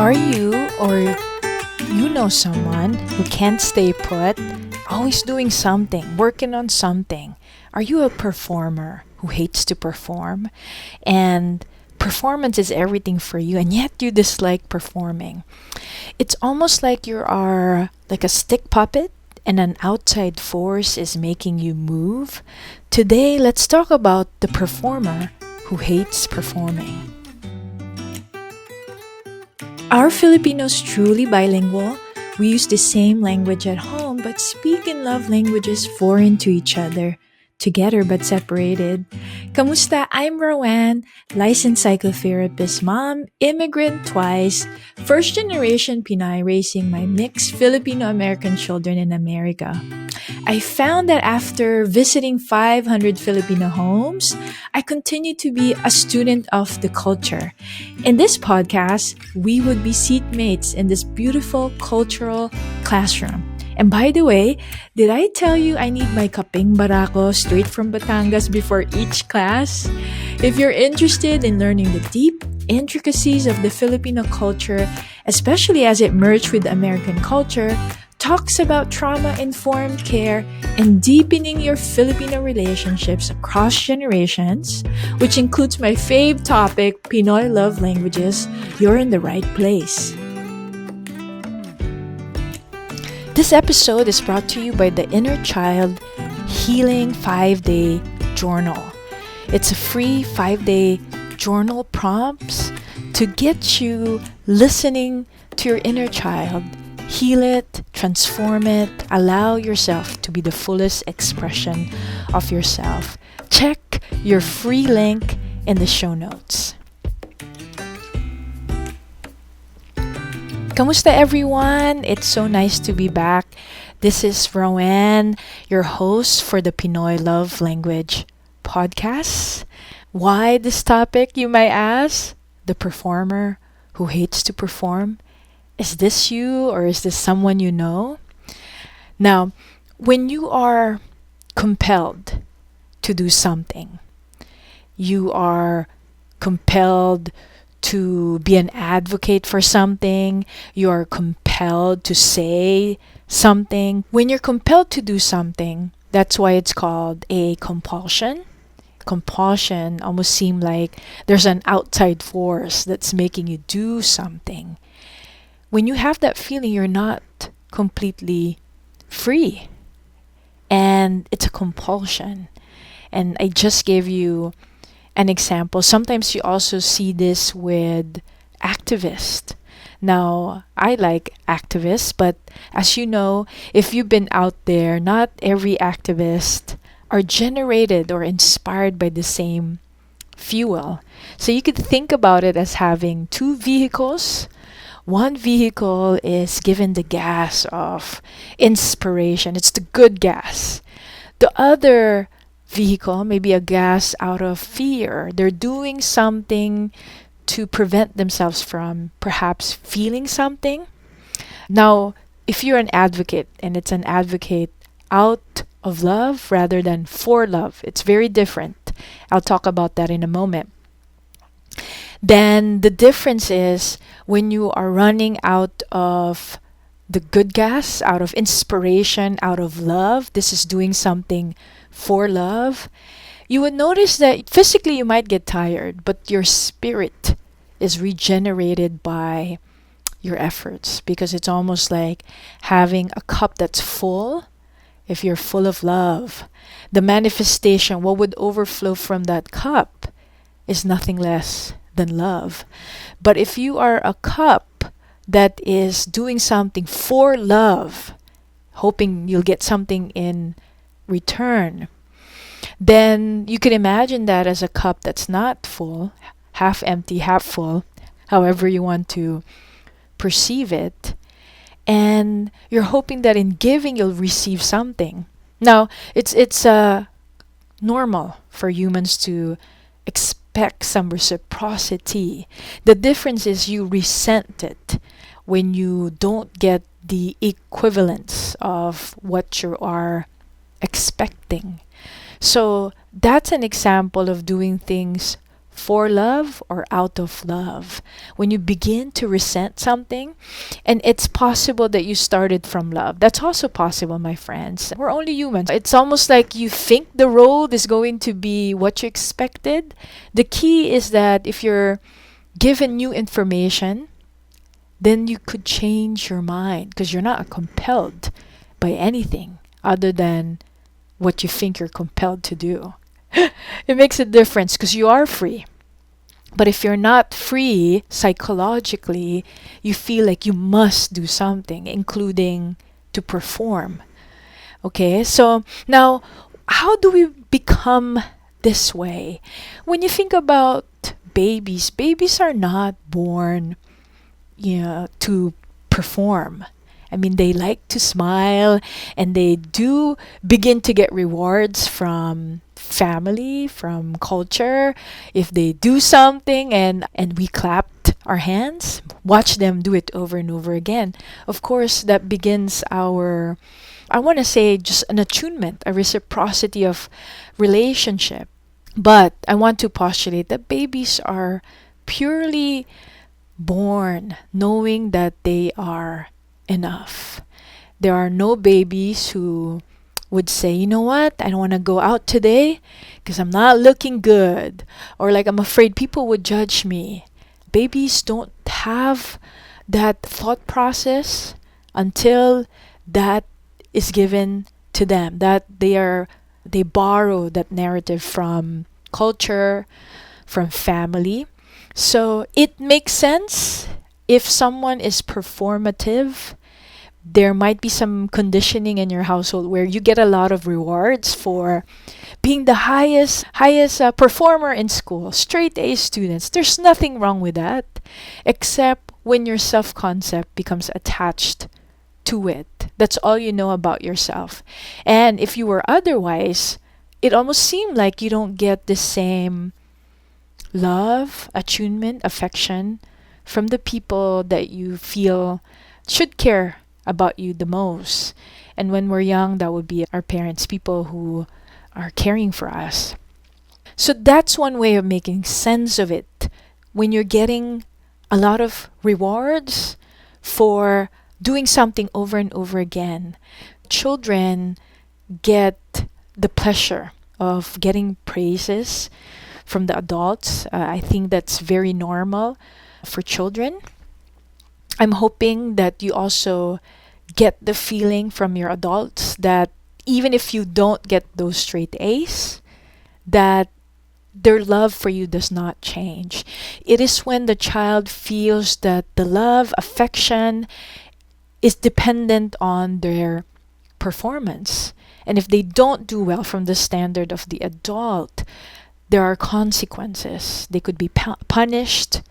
Are you or you know someone who can't stay put, always doing something, working on something? Are you a performer who hates to perform? And performance is everything for you, and yet you dislike performing. It's almost like you are like a stick puppet and an outside force is making you move. Today, let's talk about the performer who hates performing. Are Filipinos truly bilingual? We use the same language at home but speak in love languages foreign to each other, together but separated. Kamusta? I'm Roanne, licensed psychotherapist mom, immigrant twice, first generation Pinoy raising my mixed Filipino-American children in America. I found that after visiting 500 Filipino homes, I continue to be a student of the culture. In this podcast, we would be seatmates in this beautiful cultural classroom. And by the way, did I tell you I need my kaping barako straight from Batangas before each class? If you're interested in learning the deep intricacies of the Filipino culture, especially as it merged with American culture, talks about trauma-informed care and deepening your Filipino relationships across generations, which includes my fave topic, Pinoy love languages, you're in the right place. This episode is brought to you by the Inner Child Healing 5-Day Journal. It's a free 5-day journal prompts to get you listening to your inner child. Heal it, transform it, allow yourself to be the fullest expression of yourself. Check your free link in the show notes. Kamusta everyone? It's so nice to be back. This is Roanne, your host for the Pinoy Love Language podcast. Why this topic, you might ask? The performer who hates to perform. Is this you or is this someone you know? Now, when you are compelled to do something, you are compelled to be an advocate for something, you are compelled to say something. When you're compelled to do something, that's why it's called a compulsion. Compulsion almost seems like there's an outside force that's making you do something. When you have that feeling, you're not completely free. And it's a compulsion. And I just gave you an example. Sometimes you also see this with activists. Now, I like activists, but as you know, if you've been out there, not every activist are generated or inspired by the same fuel. So you could think about it as having two vehicles. One vehicle is given the gas of inspiration. It's the good gas. The other vehicle, maybe a gas out of fear. They're doing something to prevent themselves from perhaps feeling something. Now, if you're an advocate and it's an advocate out of love rather than for love, it's very different. I'll talk about that in a moment. Then the difference is when you are running out of the good gas, out of inspiration, out of love, this is doing something for love, you would notice that physically you might get tired, but your spirit is regenerated by your efforts because it's almost like having a cup that's full. If you're full of love, the manifestation, what would overflow from that cup is nothing less than love. But if you are a cup that is doing something for love, hoping you'll get something in return, then you can imagine that as a cup that's not full, half empty, half full, however you want to perceive it. And you're hoping that in giving you'll receive something. Now, it's normal for humans to expect some reciprocity. The difference is you resent it when you don't get the equivalence of what you are expecting. So that's an example of doing things for love or out of love. When you begin to resent something, and it's possible that you started from love. That's also possible, my friends. We're only humans. It's almost like you think the road is going to be what you expected. The key is that if you're given new information, then you could change your mind because you're not compelled by anything other than what you think you're compelled to do. It makes a difference because you are free. But if you're not free psychologically, you feel like you must do something, including to perform. Okay, so now how do we become this way? When you think about babies, babies are not born, to perform. I mean, they like to smile and they do begin to get rewards from family, from culture. If they do something and we clapped our hands, watch them do it over and over again. Of course, that begins our, I want to say, just an attunement, a reciprocity of relationship. But I want to postulate that babies are purely born knowing that they are enough. There are no babies who would say, you know what, I don't want to go out today because I'm not looking good, or like I'm afraid people would judge me. Babies don't have that thought process until that is given to them, that they borrow that narrative from culture, from family. So it makes sense if someone is performative. There might be some conditioning in your household where you get a lot of rewards for being the highest performer in school, straight A students. There's nothing wrong with that, except when your self-concept becomes attached to it. That's all you know about yourself. And if you were otherwise, it almost seemed like you don't get the same love, attunement, affection from the people that you feel should care about you the most. And when we're young, that would be our parents, people who are caring for us. So that's one way of making sense of it. When you're getting a lot of rewards for doing something over and over again, children get the pleasure of getting praises from the adults. I think that's very normal for children. I'm hoping that you also get the feeling from your adults that even if you don't get those straight A's, that their love for you does not change. It is when the child feels that the love, affection is dependent on their performance. And if they don't do well from the standard of the adult, there are consequences. They could be punished,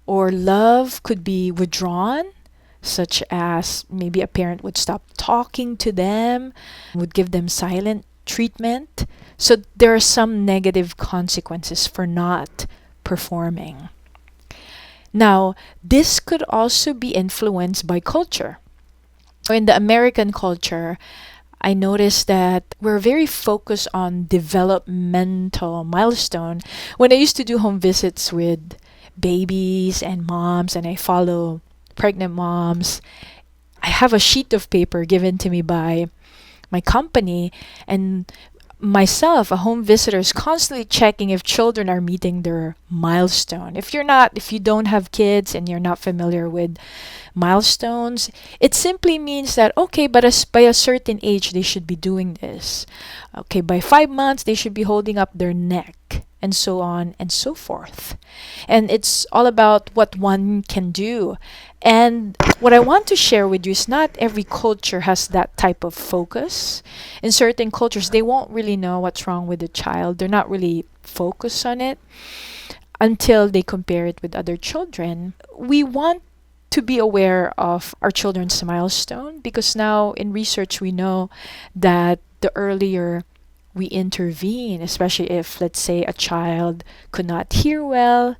or love could be withdrawn, such as maybe a parent would stop talking to them, would give them silent treatment. So there are some negative consequences for not performing. Now, this could also be influenced by culture. In the American culture, I noticed that we're very focused on developmental milestone. When I used to do home visits with babies and moms, and I follow pregnant moms, I have a sheet of paper given to me by my company, and myself, a home visitor, is constantly checking if children are meeting their milestone. If you don't have kids and you're not familiar with milestones, it simply means that, okay, but by a certain age, they should be doing this. Okay, by 5 months, they should be holding up their neck, and so on and so forth. And it's all about what one can do. And what I want to share with you is not every culture has that type of focus. In certain cultures, they won't really know what's wrong with the child. They're not really focused on it until they compare it with other children. We want to be aware of our children's milestone because now in research we know that the earlier we intervene, especially if, let's say, a child could not hear well,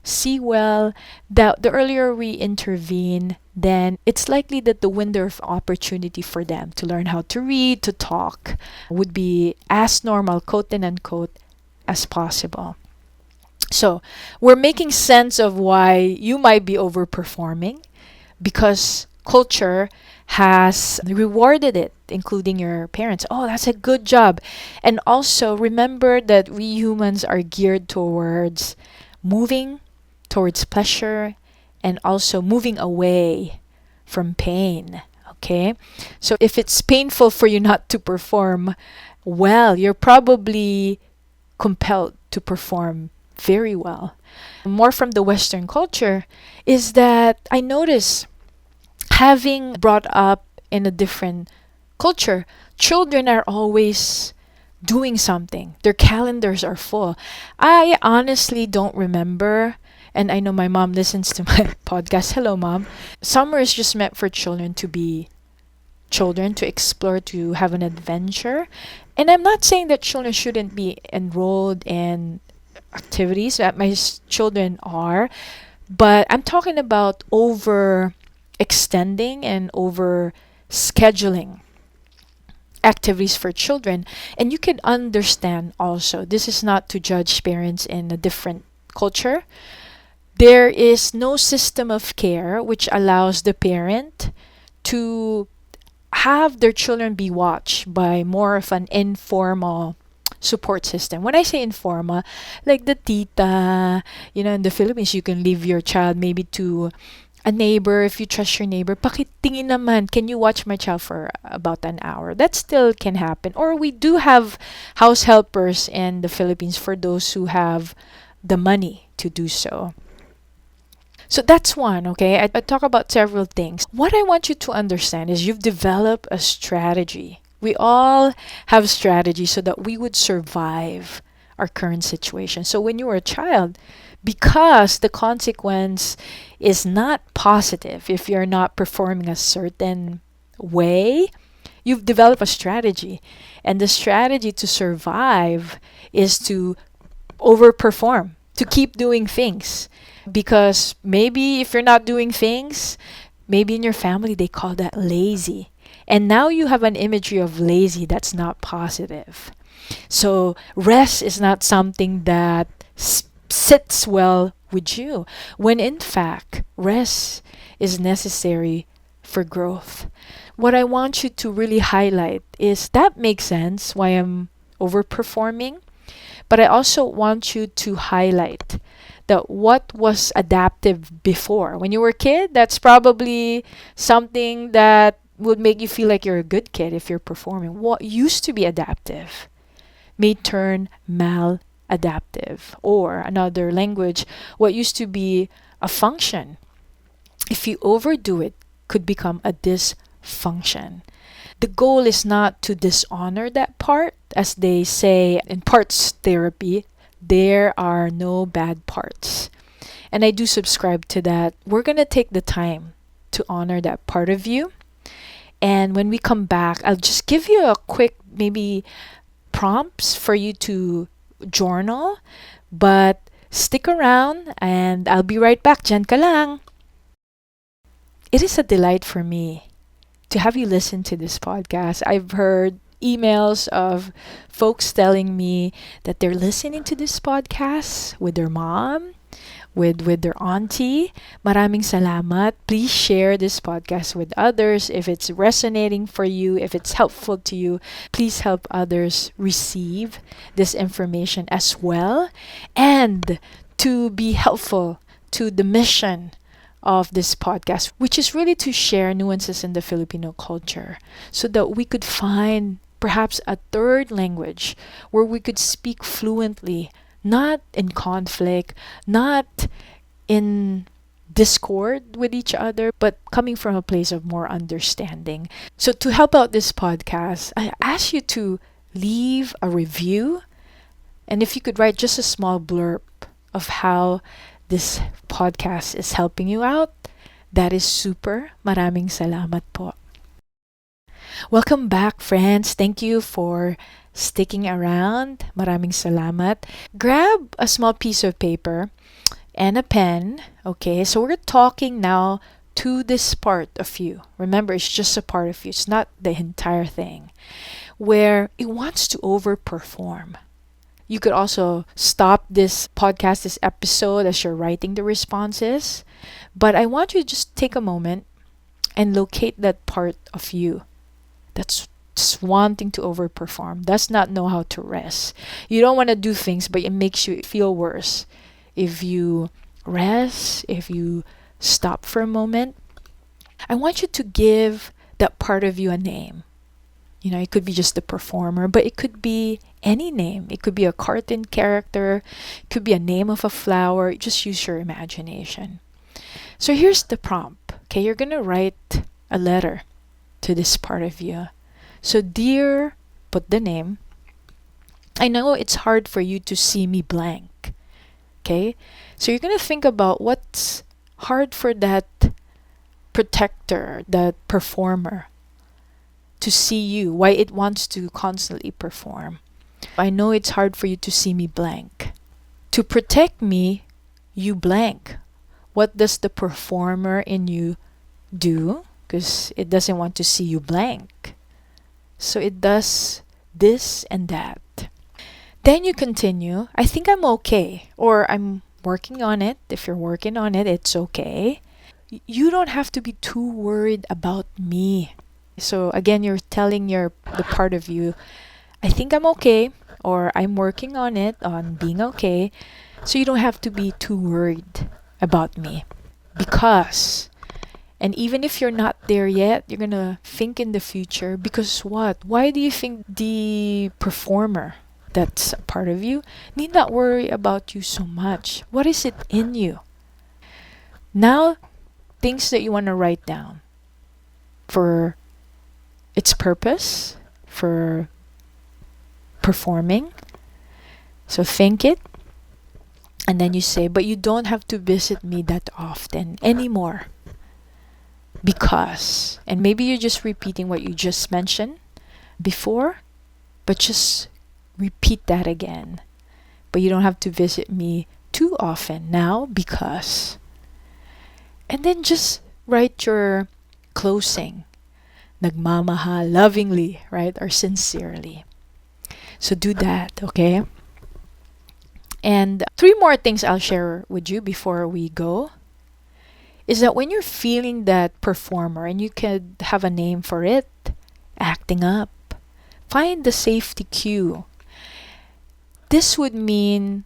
see well, that the earlier we intervene, then it's likely that the window of opportunity for them to learn how to read, to talk, would be as normal, quote and unquote, as possible. So we're making sense of why you might be overperforming because culture has rewarded it, including your parents. Oh, that's a good job. And also remember that we humans are geared towards moving towards pleasure and also moving away from pain. Okay? So if it's painful for you not to perform well, you're probably compelled to perform very well. More from the Western culture is that I notice having brought up in a different culture, children are always doing something. Their calendars are full. I honestly don't remember, and I know my mom listens to my podcast. Hello, mom. Summer is just meant for children to be children, to explore, to have an adventure. And I'm not saying that children shouldn't be enrolled in activities that my children are, but I'm talking about over extending and over scheduling activities for children. And you can understand also, this is not to judge parents in a different culture. There is no system of care which allows the parent to have their children be watched by more of an informal support system. When I say informal, like the tita, in the Philippines, you can leave your child maybe to a neighbor if you trust your neighbor. Pakitingin naman, can you watch my child for about an hour? That still can happen. Or we do have house helpers in the Philippines for those who have the money to do so. So that's one, okay? I talk about several things. What I want you to understand is you've developed a strategy. We all have strategies so that we would survive our current situation. So when you were a child, because the consequence is not positive if you're not performing a certain way, you've developed a strategy. And the strategy to survive is to overperform, to keep doing things. Because maybe if you're not doing things, maybe in your family they call that lazy. And now you have an imagery of lazy that's not positive. So rest is not something that sits well with you, when in fact, rest is necessary for growth. What I want you to really highlight is that makes sense why I'm overperforming, but I also want you to highlight that what was adaptive before. When you were a kid, that's probably something that would make you feel like you're a good kid if you're performing. What used to be adaptive may turn maladaptive. Or another language, what used to be a function, if you overdo it, could become a dysfunction. The goal is not to dishonor that part. As they say in parts therapy, there are no bad parts. And I do subscribe to that. We're going to take the time to honor that part of you. And when we come back, I'll just give you a quick, maybe prompts for you to journal. But stick around and I'll be right back. Diyan ka lang. It is a delight for me to have you listen to this podcast. I've heard emails of folks telling me that they're listening to this podcast with their mom, with their auntie. Maraming salamat. Please share this podcast with others. If it's resonating for you, if it's helpful to you, please help others receive this information as well, and to be helpful to the mission of this podcast, which is really to share nuances in the Filipino culture so that we could find perhaps a third language where we could speak fluently, not in conflict, not in discord with each other, but coming from a place of more understanding. So to help out this podcast, I ask you to leave a review, and if you could write just a small blurb of how this podcast is helping you out, that is super. Maraming salamat po. Welcome back, friends. Thank you for sticking around. Maraming salamat. Grab a small piece of paper and a pen. Okay, so we're talking now to this part of you. Remember, it's just a part of you. It's not the entire thing. Where it wants to overperform. You could also stop this podcast, this episode, as you're writing the responses. But I want you to just take a moment and locate that part of you that's just wanting to overperform, does not know how to rest. You don't want to do things, but it makes you feel worse. If you rest, if you stop for a moment, I want you to give that part of you a name. It could be just the performer, but it could be any name. It could be a cartoon character, it could be a name of a flower. Just use your imagination. So here's the prompt. Okay, you're going to write a letter to this part of you. So, dear, put the name. I know it's hard for you to see me blank. Okay, so you're going to think about what's hard for that protector, that performer, to see you, why it wants to constantly perform. I know it's hard for you to see me blank. To protect me, you blank. What does the performer in you do? Because it doesn't want to see you blank. So it does this and that. Then you continue, I think I'm okay, or I'm working on it. If you're working on it, it's okay. You don't have to be too worried about me. So again, you're telling the part of you, I think I'm okay, or I'm working on it, on being okay. So you don't have to be too worried about me. Because, and even if you're not there yet, you're going to think in the future. Because what? Why do you think the performer, that's a part of you, need not worry about you so much? What is it in you? Now, things that you want to write down for its purpose, for performing. So think it. And then you say, but you don't have to visit me that often anymore. Because, and maybe you're just repeating what you just mentioned before, but just repeat that again. But you don't have to visit me too often now because. And then just write your closing. Nagmamahal, lovingly, right? Or sincerely. So do that, okay? And 3 more things I'll share with you before we go is that when you're feeling that performer, and you could have a name for it, acting up, find the safety cue. This would mean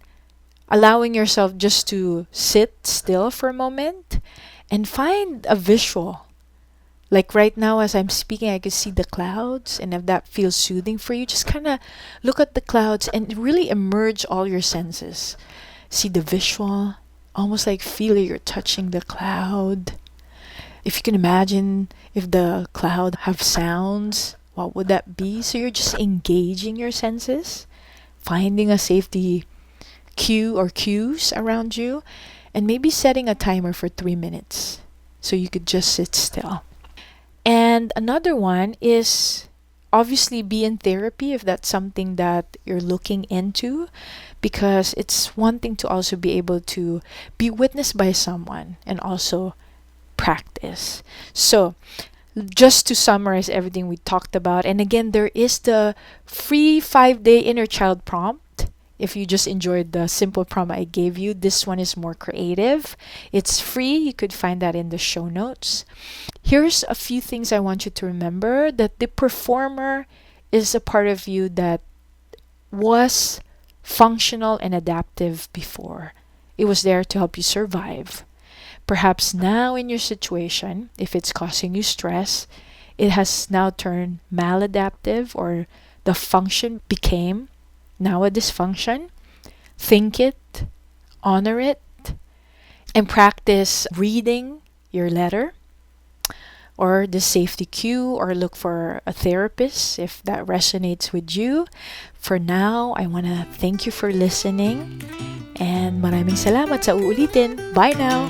allowing yourself just to sit still for a moment and find a visual. Like right now, as I'm speaking, I can see the clouds, and if that feels soothing for you, just kind of look at the clouds and really immerse all your senses. See the visual, almost like feel you're touching the cloud. If you can imagine if the cloud have sounds, what would that be? So you're just engaging your senses, finding a safety cue or cues around you, and maybe setting a timer for 3 minutes so you could just sit still. And another one is obviously be in therapy if that's something that you're looking into, because it's one thing to also be able to be witnessed by someone and also practice. So just to summarize everything we talked about, and again, there is the free 5-day inner child prompt. If you just enjoyed the simple prompt I gave you, this one is more creative. It's free. You could find that in the show notes. Here's a few things I want you to remember: that the performer is a part of you that was functional and adaptive before. It was there to help you survive. Perhaps now in your situation, if it's causing you stress, it has now turned maladaptive, or the function became now a dysfunction. Think it, honor it, and practice reading your letter or the safety cue, or look for a therapist if that resonates with you. For now, I want to thank you for listening, and maraming salamat sa uulitin. Bye now!